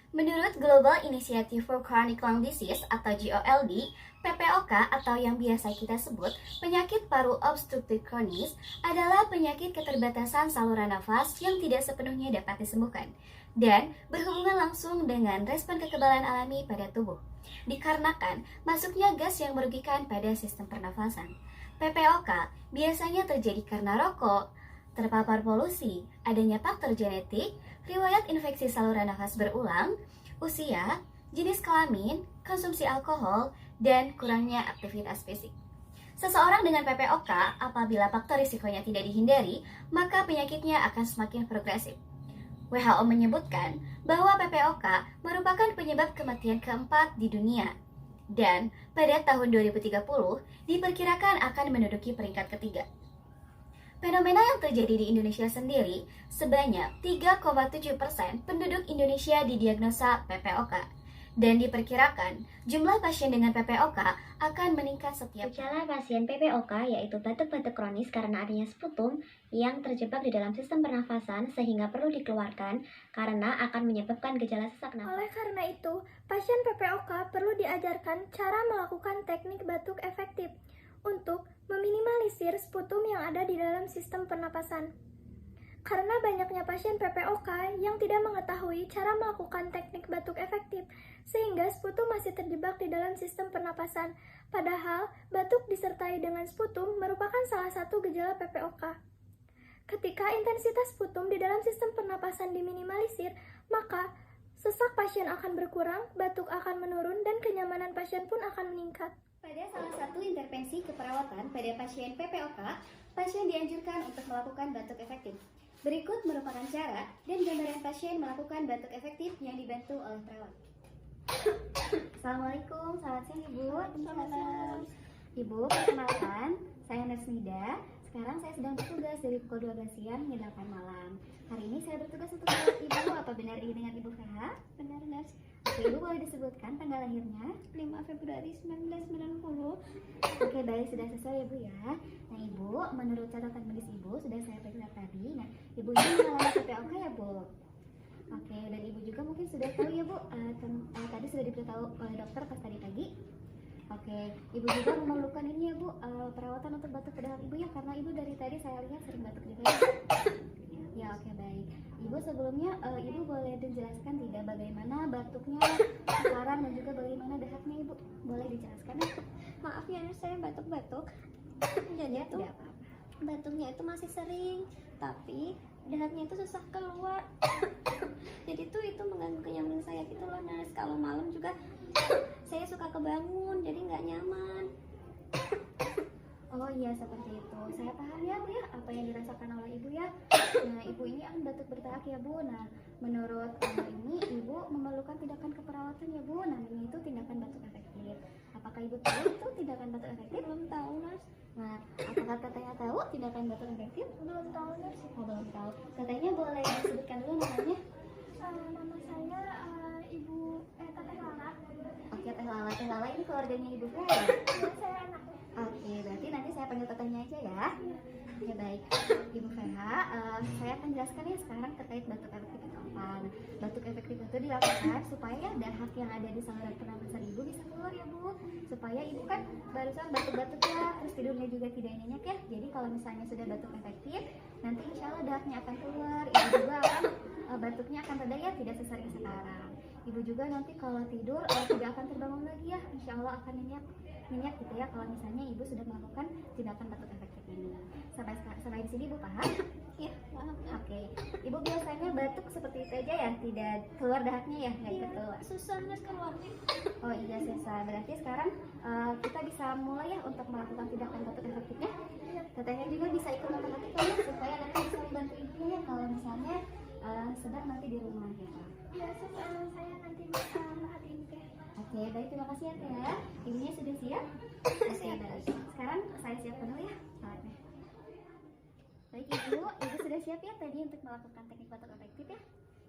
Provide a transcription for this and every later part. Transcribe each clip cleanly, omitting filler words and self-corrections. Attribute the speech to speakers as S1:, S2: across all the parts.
S1: Menurut Global Initiative for Chronic Lung Disease atau GOLD, PPOK atau yang biasa kita sebut penyakit paru obstruktif kronis adalah penyakit keterbatasan saluran nafas yang tidak sepenuhnya dapat disembuhkan dan berhubungan langsung dengan respon kekebalan alami pada tubuh. Dikarenakan masuknya gas yang merugikan pada sistem pernafasan. PPOK biasanya terjadi karena rokok, terpapar polusi, adanya faktor genetik, riwayat infeksi saluran nafas berulang, usia, jenis kelamin, konsumsi alkohol, dan kurangnya aktivitas fisik. Seseorang dengan PPOK, apabila faktor risikonya tidak dihindari, maka penyakitnya akan semakin progresif. WHO menyebutkan bahwa PPOK merupakan penyebab kematian keempat di dunia. Dan pada tahun 2030 diperkirakan akan menduduki peringkat ketiga. Fenomena yang terjadi di Indonesia sendiri, sebanyak 3,7% penduduk Indonesia didiagnosa PPOK. Dan diperkirakan jumlah pasien dengan PPOK akan meningkat setiap
S2: Gejala pasien PPOK yaitu batuk-batuk kronis karena adanya sputum yang terjebak di dalam sistem pernafasan sehingga perlu dikeluarkan karena akan menyebabkan gejala sesak nafas.
S3: Oleh karena itu, pasien PPOK perlu diajarkan cara melakukan teknik batuk efektif untuk meminimalisir sputum yang ada di dalam sistem pernapasan. Karena banyaknya pasien PPOK yang tidak mengetahui cara melakukan teknik batuk efektif, sehingga sputum masih terjebak di dalam sistem pernapasan. Padahal, batuk disertai dengan sputum merupakan salah satu gejala PPOK. Ketika intensitas sputum di dalam sistem pernapasan diminimalisir, maka sesak pasien akan berkurang, batuk akan menurun, dan kenyamanan pasien pun akan meningkat.
S1: Pada salah satu intervensi keperawatan pada pasien PPOK, pasien dianjurkan untuk melakukan batuk efektif. Berikut merupakan cara dan gambaran pasien melakukan batuk efektif yang dibantu oleh perawat. Assalamualaikum, selamat siang Ibu.
S3: Waalaikumsalam.
S1: Ibu, perkenalkan, saya Nurse Nida. Sekarang saya sedang bertugas dari pukul 12 siang hingga 8 malam. Hari ini saya bertugas untuk merawat Ibu. Apa benar ini dengan Ibu Farah?
S3: Benar, Nurse.
S1: Oke, Ibu boleh disebutkan tanggal lahirnya?
S3: 5 Februari 1990.
S1: Oke, baik, sudah sesuai ya Bu ya. Nah Ibu, menurut catatan medis Ibu sudah saya periksa tadi. Nah, Ibu ini mengalami PPOK ya Bu? Oke, dan Ibu juga mungkin sudah tahu ya Bu, tadi sudah diberitahu oleh dokter pas tadi pagi. Oke, Ibu juga memerlukan ini ya Bu, perawatan untuk batuk pedal Ibu ya, karena Ibu dari tadi saya lihat sering batuk juga ya. Ya, oke baik. Ibu sebelumnya, Ibu boleh dijelaskan tidak bagaimana batuknya sekarang dan juga bagaimana dahaknya Ibu? Boleh dijelaskan ya?
S3: Maaf ya, saya batuk-batuk. Jadi
S1: Ya,
S3: tuh
S1: tidak apa-apa.
S3: batuknya itu masih sering, tapi dahaknya itu susah keluar. Jadi tuh itu mengganggu kenyamanan saya gitu loh, Nurse. Kalau malam juga saya suka kebangun, jadi nggak nyaman.
S1: Oh iya seperti itu. Saya paham ya Bu ya apa yang dirasakan oleh Ibu ya. Nah Ibu ini akan batuk bertahap ya Bu. Nah menurut ini Ibu memerlukan tindakan keperawatan ya Bu. Namanya itu tindakan batuk efektif. Apakah Ibu tahu itu tindakan batuk efektif?
S3: Belum tahu, Nurse.
S1: Nah apakah tetehnya tahu tindakan batuk efektif?
S3: Belum tahu, Nurse.
S1: Oh, belum tahu. Tetehnya boleh disebutkan dulu namanya.
S3: Nama saya Ibu Teteh Lala.
S1: Oke Teh Lala. Teh Lala ini keluarganya Ibu kan?
S3: Ya, saya anaknya.
S1: Oke, berarti nanti saya panggil tetehnya aja ya. Ya baik, Ibu Farha, saya akan jelaskan ya sekarang terkait batuk efektif itu apa. Nah, batuk efektif itu dilakukan supaya dahak yang ada di saluran pernafasan Ibu bisa keluar ya Bu. Supaya Ibu kan barusan batuk-batuk ya, terus tidurnya juga tidak nyenyak ya. Jadi kalau misalnya sudah batuk efektif, nanti insya Allah dahaknya akan keluar. Ibu juga akan batuknya akan reda ya, tidak sesering sekarang. Ibu juga nanti kalau tidur tidak akan terbangun lagi ya, insya Allah akan nyenyak gitu ya kalau misalnya Ibu sudah melakukan tindakan batuk efektif ini. Sampai di sini Ibu paham?
S3: Ya, paham.
S1: Oke. Ibu biasanya batuk seperti itu aja ya, tidak keluar dahaknya ya, nggak ikut keluar.
S3: Susah, Nurse, keluarnya.
S1: Oh iya susah. Berarti sekarang kita bisa mulai ya untuk melakukan tindakan batuk efektifnya. Tetehnya juga bisa ikut memperhatikan ya, supaya nanti bisa membantu Ibu ya kalau misalnya sedang nanti di rumah ya.
S3: Ya, saya nanti bisa merhatiin teh.
S1: Oke, baik, terima kasih ya Teh ya. Ibunya sudah siap? Oke, baik. Sekarang saya siapkan dulu ya alatnya. Baik Ibu sudah siap ya tadi untuk melakukan teknik batuk efektif ya?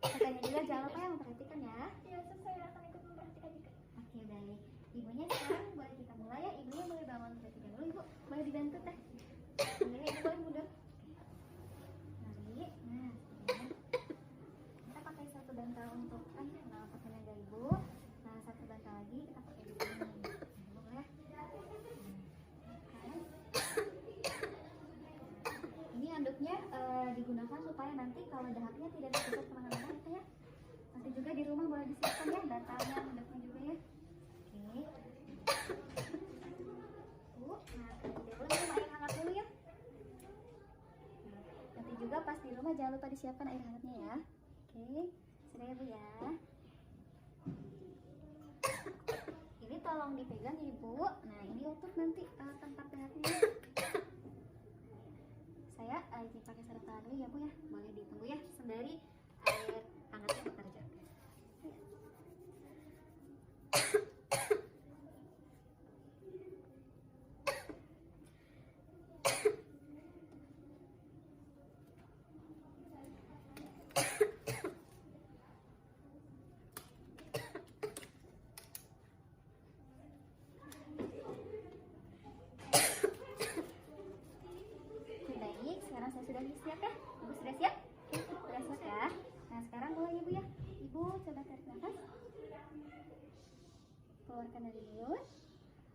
S1: Tetehnya juga jangan lupa ya memperhatikan ya.
S3: Ya, saya akan ikut memperhatikan juga.
S1: Oke, baik. Ibunya sekarang boleh kita mulai ya. Ibunya boleh bangun terlebih dahulu Ibu. Boleh dibantu Teh. Boleh Ibu boleh mundur. Mari. Nah, sekarang kita pakai satu bantal untuk pakai nanti kalau dahaknya tidak ditutup kemana-mana ya. Nanti juga di rumah boleh disiapkan ya datanya, mendapatnya juga ya. Oke. Bu, nah tidak boleh minum air hangat dulu ya. Nah, nanti juga pas di rumah jangan lupa disiapkan air hangatnya ya. Oke, sudah ya Bu ya. Ini tolong dipegang ya Ibu. Nah ini untuk nanti tempat dahaknya. Saya izin pakai sarung tangan dulu ya Bu ya. Boleh ditunggu ya sembari air hangatnya bekerja. Baik, sekarang saya sudah siap ya. Ibu sudah siap? Sudah siap ya. Nah sekarang boleh ya Bu ya. Ibu coba tarik nafas. Keluarkan dari mulut.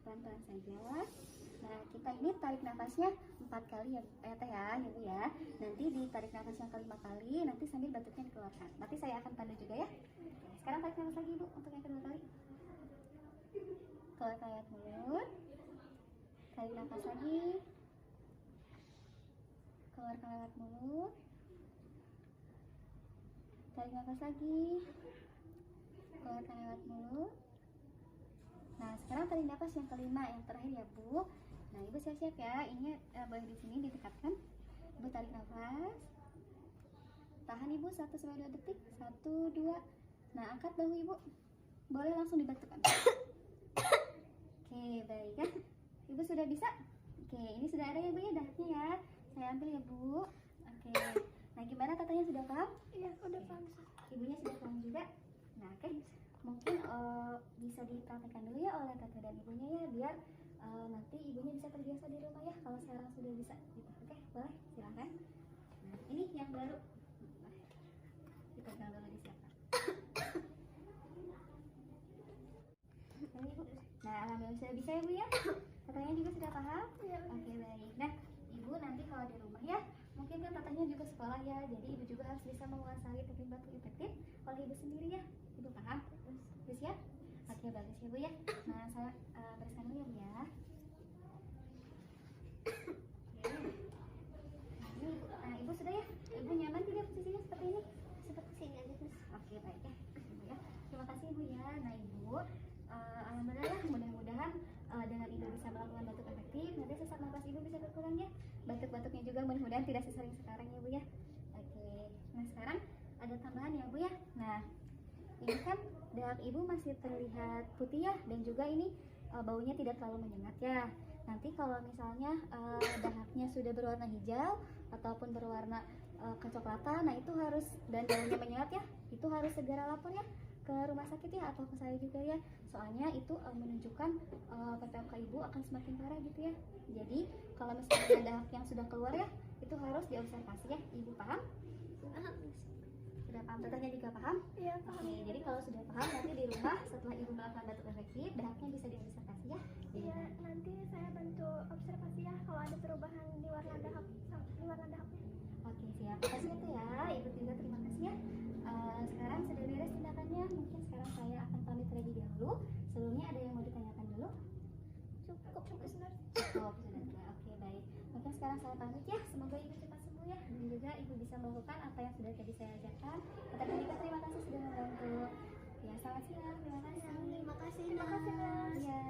S1: Pelan-pelan saja. Nah kita ini tarik nafasnya 4 kali ya Teh ya Bu ya. Nanti ditarik nafas yang kelima kali. Nanti sambil batuknya dikeluarkan. Nanti saya akan tanda juga ya. Sekarang tarik nafas lagi Ibu untuk yang kedua kali. Keluarkan lewat mulut. Tarik nafas lagi. Keluarkan lewat mulut. Tarik nafas lagi. Keluarkan lewat mulut. Nah, sekarang tarik nafas yang kelima, yang terakhir ya, Bu. Nah, Ibu siap-siap ya. Ini boleh di sini didekatkan. Ibu tarik nafas. Tahan Ibu 1-2 detik. 1, 2. Nah, angkat bahu Ibu. Boleh langsung dibatukkan. Oke, baik ya. Ibu sudah bisa? Oke, ini sudah ada ya Bu ya dahaknya ya. Saya ambil ya Bu. Oke. Nah gimana katanya sudah paham?
S3: Iya, udah paham.
S1: Ibunya sudah paham juga. Nah oke. Mungkin bisa dipraktekkan dulu ya oleh kakak dan ibunya ya. Biar nanti ibunya bisa terbiasa di rumah ya. Kalau sekarang sudah bisa gitu. Oke boleh silahkan. Nah ini yang baru. Dipegang dulu disiapkan. Ini Bu. Nah alhamdulillah sudah bisa ya Bu ya. Katanya juga sudah paham?
S3: Iya.
S1: Oke baik. Nah Ibu nanti kalau di rumah ya, mungkin kan katanya juga sekolah ya, jadi Ibu juga harus bisa menguasai teknik batuk efektif oleh Ibu sendiri ya. Ibu paham? Ibu siap? Oke bagus ya Bu ya. Nah saya bereskan dulu ya Bu ya. Oke. Nah, ini Ibu sudah ya? Ibu nyaman tidak posisinya seperti ini? Seperti sini aja Mas. Oke baik ya. Ibu ya. Terima kasih Ibu ya. Nah Ibu, alhamdulillah ya, mudah-mudahan dengan Ibu bisa melakukan batuk efektif, nanti sesak nafas Ibu bisa berkurang ya. Batuk-batuknya juga mudah-mudahan tidak sesering sekarang ya Bu ya. Oke. Nah sekarang ada tambahan ya Bu ya. Nah ini kan dahak Ibu masih terlihat putih ya, dan juga ini baunya tidak terlalu menyengat ya. Nanti kalau misalnya dahaknya sudah berwarna hijau ataupun berwarna kecoklatan, nah itu harus, dan baunya menyengat ya, itu harus segera lapor ya ke rumah sakit ya, atau ke saya juga ya. Soalnya itu menunjukkan PPOK Ibu akan semakin parah gitu ya. Jadi kalau misalnya ada dahak yang sudah keluar ya, itu harus diobservasi ya. Ibu paham? Sudah paham? Tetehnya juga paham?
S3: Iya, paham.
S1: Oke, jadi kalau sudah paham nanti di rumah setelah Ibu melakukan batuk efektif, dahaknya bisa diobservasi ya.
S3: Iya, nanti saya bantu observasi ya kalau ada perubahan di warna dahaknya.
S1: Oke siap, makasih ya Teh ya. Ibu juga terima kasih ya. Sekarang sudah beres tindakannya, mungkin sekarang saya akan pamit terlebih dahulu. Sebelumnya ada yang mau ditanyakan dulu?
S3: Cukup sudah.
S1: Cukup sudah. Oke baik. Mungkin sekarang saya pamit ya. Semoga Ibu cepat sembuh ya, dan juga Ibu bisa melakukan apa yang sudah tadi saya ajarkan. Kata Monika terima kasih sudah membantu. Ya selamat siang. Terima kasih.
S3: Terima kasih.
S1: Mas. Ya.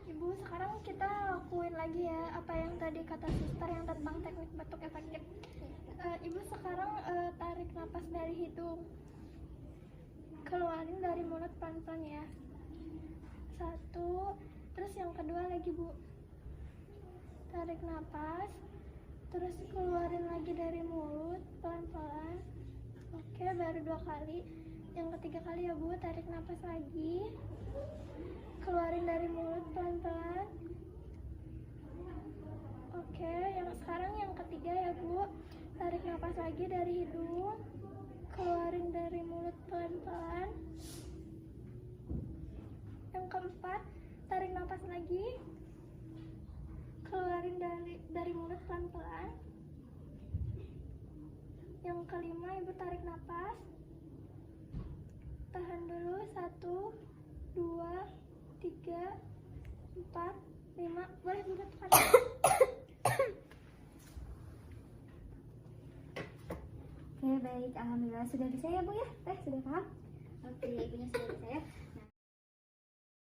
S3: Ibu, sekarang kita lakuin lagi ya apa yang tadi kata suster yang tentang teknik batuk efektif. Ibu sekarang tarik napas dari hidung, keluarin dari mulut pelan-pelan ya. 1, terus yang kedua lagi Bu, tarik napas, terus keluarin lagi dari mulut pelan-pelan. Oke, baru 2 kali. Yang ketiga kali ya Bu, tarik napas lagi, keluarin dari mulut pelan-pelan. Oke, yang sekarang yang ketiga ya Bu, tarik napas lagi dari hidung, keluarin dari mulut pelan-pelan. Yang keempat, tarik napas lagi, keluarin dari mulut pelan-pelan. Yang kelima, Ibu tarik napas. Tahan dulu. 1, 2, 3, 4, 5. Boleh Bunda tekan.
S2: Oke, baik. Alhamdulillah sudah bisa ya Bu ya? Sudah paham? Oke, Ibunya sudah bisa ya.